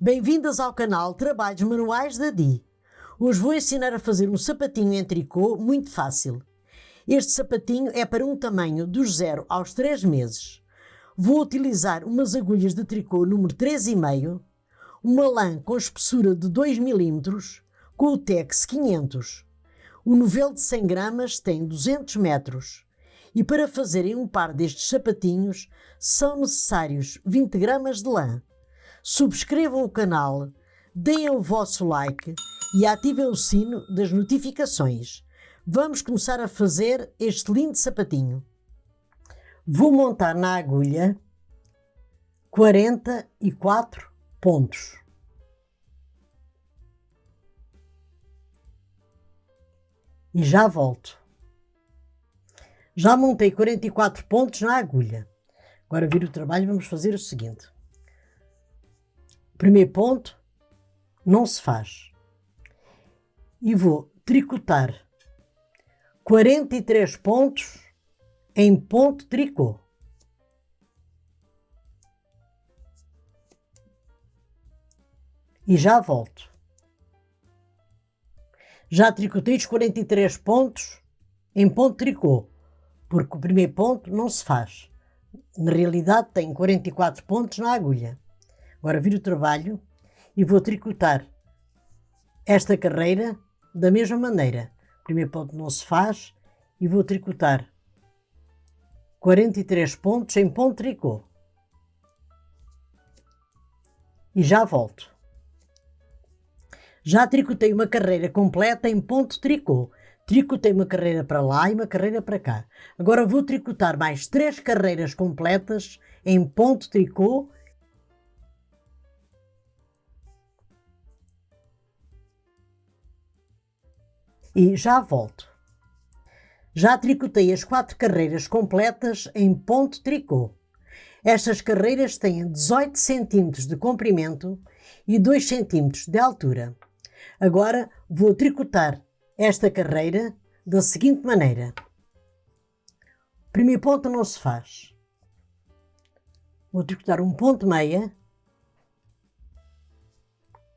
Bem-vindas ao canal Trabalhos Manuais da Di. Hoje vou ensinar a fazer um sapatinho em tricô muito fácil. Este sapatinho é para um tamanho dos 0 aos 3 meses. Vou utilizar umas agulhas de tricô número 3,5, uma lã com espessura de 2 mm, com o Tex 500. O novelo de 100 gramas tem 200 metros. E para fazerem um par destes sapatinhos são necessários 20 gramas de lã. Subscrevam o canal, deem o vosso like e ativem o sino das notificações. Vamos começar a fazer este lindo sapatinho. Vou montar na agulha 44 pontos. E já volto. Já montei 44 pontos na agulha. Agora viro o trabalho, vamos fazer o seguinte. Primeiro ponto, não se faz. E vou tricotar 43 pontos em ponto tricô. E já volto. Já tricotei os 43 pontos em ponto tricô, porque o primeiro ponto não se faz. Na realidade tenho 44 pontos na agulha. Agora viro o trabalho e vou tricotar esta carreira da mesma maneira. O primeiro ponto não se faz e vou tricotar 43 pontos em ponto tricô. E já volto. Já tricotei uma carreira completa em ponto tricô. Tricotei uma carreira para lá e uma carreira para cá. Agora vou tricotar mais 3 carreiras completas em ponto tricô. E já volto. Já tricotei as 4 carreiras completas em ponto tricô. Estas carreiras têm 18 cm de comprimento e 2 cm de altura. Agora vou tricotar esta carreira da seguinte maneira. O primeiro ponto não se faz. Vou tricotar um ponto meia,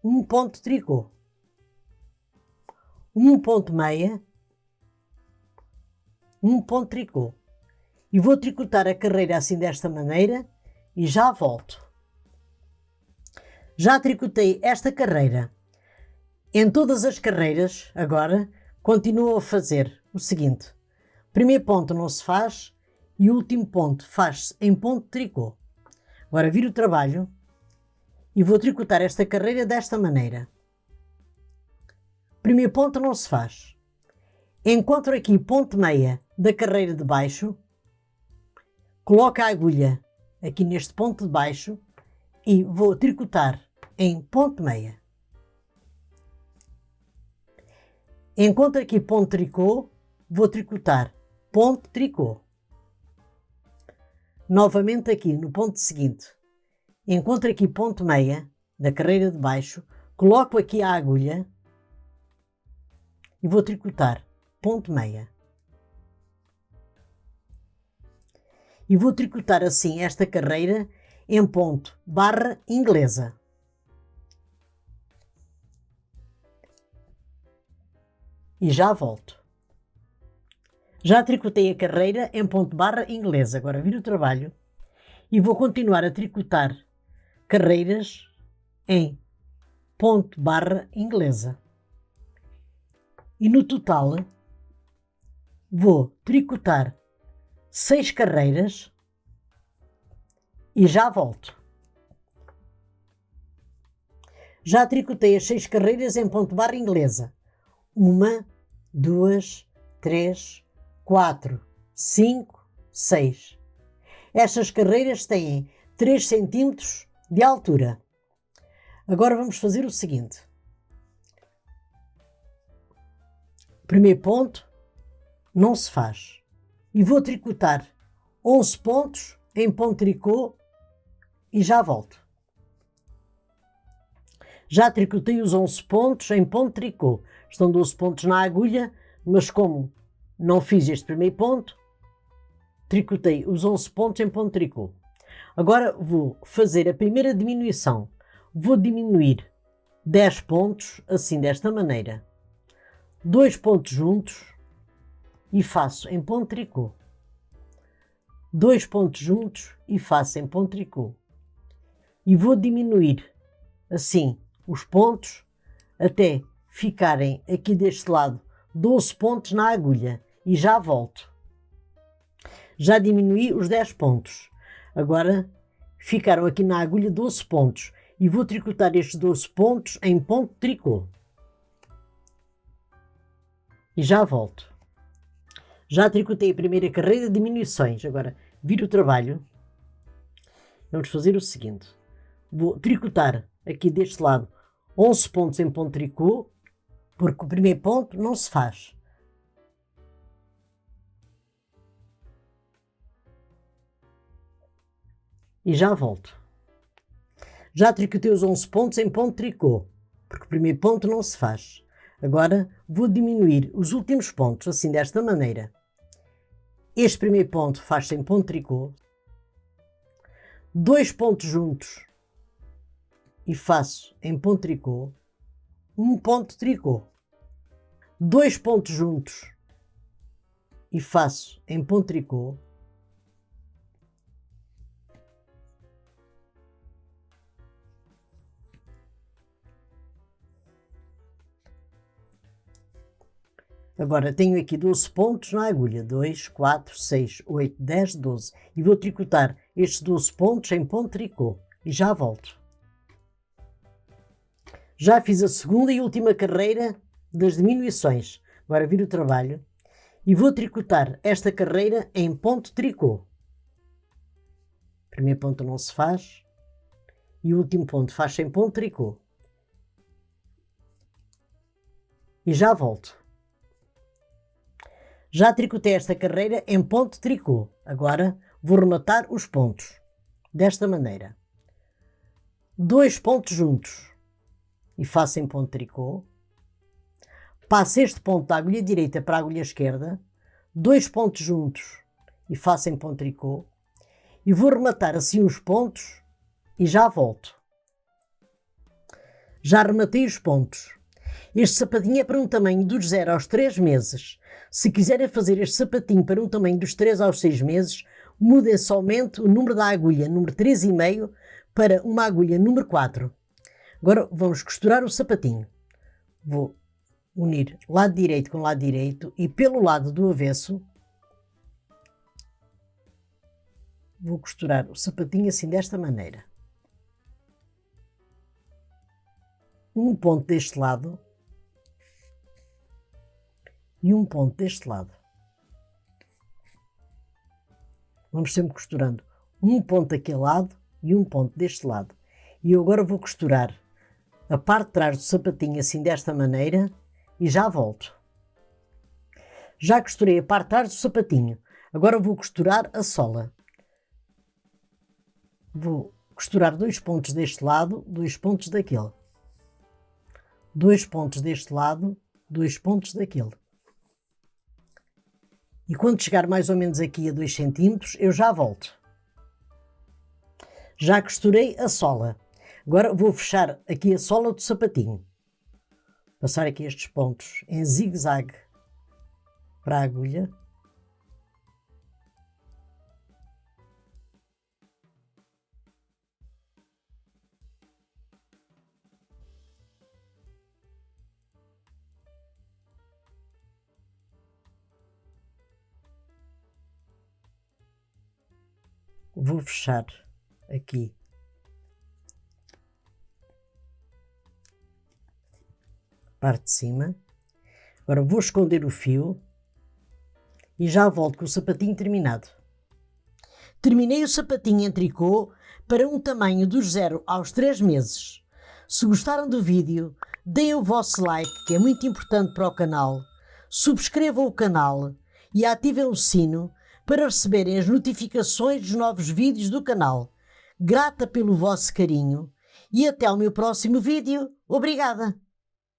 um ponto tricô, um ponto meia, um ponto tricô. E vou tricotar a carreira assim desta maneira e já volto. Já tricotei esta carreira. Em todas as carreiras, agora, continuo a fazer o seguinte. Primeiro ponto não se faz e o último ponto faz-se em ponto tricô. Agora viro o trabalho e vou tricotar esta carreira desta maneira. Primeiro ponto não se faz. Encontro aqui ponto meia da carreira de baixo, coloco a agulha aqui neste ponto de baixo e vou tricotar em ponto meia. Encontro aqui ponto tricô, vou tricotar ponto tricô. Novamente aqui no ponto seguinte, encontro aqui ponto meia da carreira de baixo, coloco aqui a agulha e vou tricotar ponto meia. E vou tricotar assim esta carreira em ponto barra inglesa. E já volto. Já tricotei a carreira em ponto barra inglesa. Agora viro o trabalho e vou continuar a tricotar carreiras em ponto barra inglesa. E no total vou tricotar 6 carreiras e já volto. Já tricotei as 6 carreiras em ponto barra inglesa. 1, 2, 3, 4, 5, 6. Estas carreiras têm 3 cm de altura. Agora vamos fazer o seguinte. Primeiro ponto não se faz. E vou tricotar 11 pontos em ponto tricô e já volto. Já tricotei os 11 pontos em ponto tricô. Estão 12 pontos na agulha, mas como não fiz este primeiro ponto, tricotei os 11 pontos em ponto tricô. Agora vou fazer a primeira diminuição. vou diminuir 10 pontos, assim desta maneira. 2 pontos juntos e faço em ponto tricô. 2 pontos juntos e faço em ponto tricô. E vou diminuir assim os pontos até ficarem aqui deste lado 12 pontos na agulha e já volto. Já diminui os 10 pontos. Agora ficaram aqui na agulha 12 pontos e vou tricotar estes 12 pontos em ponto de tricô. E já volto. Já tricotei a primeira carreira de diminuições. Agora viro o trabalho. Vamos fazer o seguinte. Vou tricotar aqui deste lado 11 pontos em ponto de tricô, porque o primeiro ponto não se faz. E já volto. Já tricotei os 11 pontos em ponto de tricô, porque o primeiro ponto não se faz. Agora vou diminuir os últimos pontos, assim desta maneira. Este primeiro ponto faz-se em ponto de tricô. 2 pontos juntos e faço em ponto de tricô. 1 ponto de tricô. 2 pontos juntos e faço em ponto de tricô. Agora tenho aqui 12 pontos na agulha, 2, 4, 6, 8, 10, 12 e vou tricotar estes 12 pontos em ponto de tricô e já volto. Já fiz a segunda e última carreira das diminuições, agora viro o trabalho e vou tricotar esta carreira em ponto de tricô. Primeiro ponto não se faz e o último ponto faz-se em ponto de tricô. E já volto. Já tricotei esta carreira em ponto de tricô. Agora vou rematar os pontos. Desta maneira. 2 pontos juntos. E faço em ponto de tricô. Passo este ponto da agulha direita para a agulha esquerda. 2 pontos juntos. E faço em ponto de tricô. E vou rematar assim os pontos. E já volto. Já rematei os pontos. Este sapatinho é para um tamanho dos 0 aos 3 meses. Se quiserem fazer este sapatinho para um tamanho dos 3 aos 6 meses, mudem somente o número da agulha, número 3,5, para uma agulha número 4. Agora vamos costurar o sapatinho. Vou unir lado direito com lado direito e pelo lado do avesso vou costurar o sapatinho assim desta maneira. Um ponto deste lado e um ponto deste lado. Vamos sempre costurando um ponto daquele lado e um ponto deste lado. E eu agora vou costurar a parte de trás do sapatinho assim desta maneira e já volto. Já costurei a parte de trás do sapatinho. Agora vou costurar a sola. Vou costurar 2 pontos deste lado, 2 pontos daquele. 2 pontos deste lado, 2 pontos daquele. E quando chegar mais ou menos aqui a 2 cm, eu já volto. Já costurei a sola. Agora vou fechar aqui a sola do sapatinho. Passar aqui estes pontos em zigue-zague para a agulha. Vou fechar aqui a parte de cima. Agora vou esconder o fio e já volto com o sapatinho terminado. Terminei o sapatinho em tricô para um tamanho dos 0 aos 3 meses. Se gostaram do vídeo, deem o vosso like, que é muito importante para o canal, subscrevam o canal e ativem o sino para receberem as notificações dos novos vídeos do canal. Grata pelo vosso carinho e até ao meu próximo vídeo. Obrigada!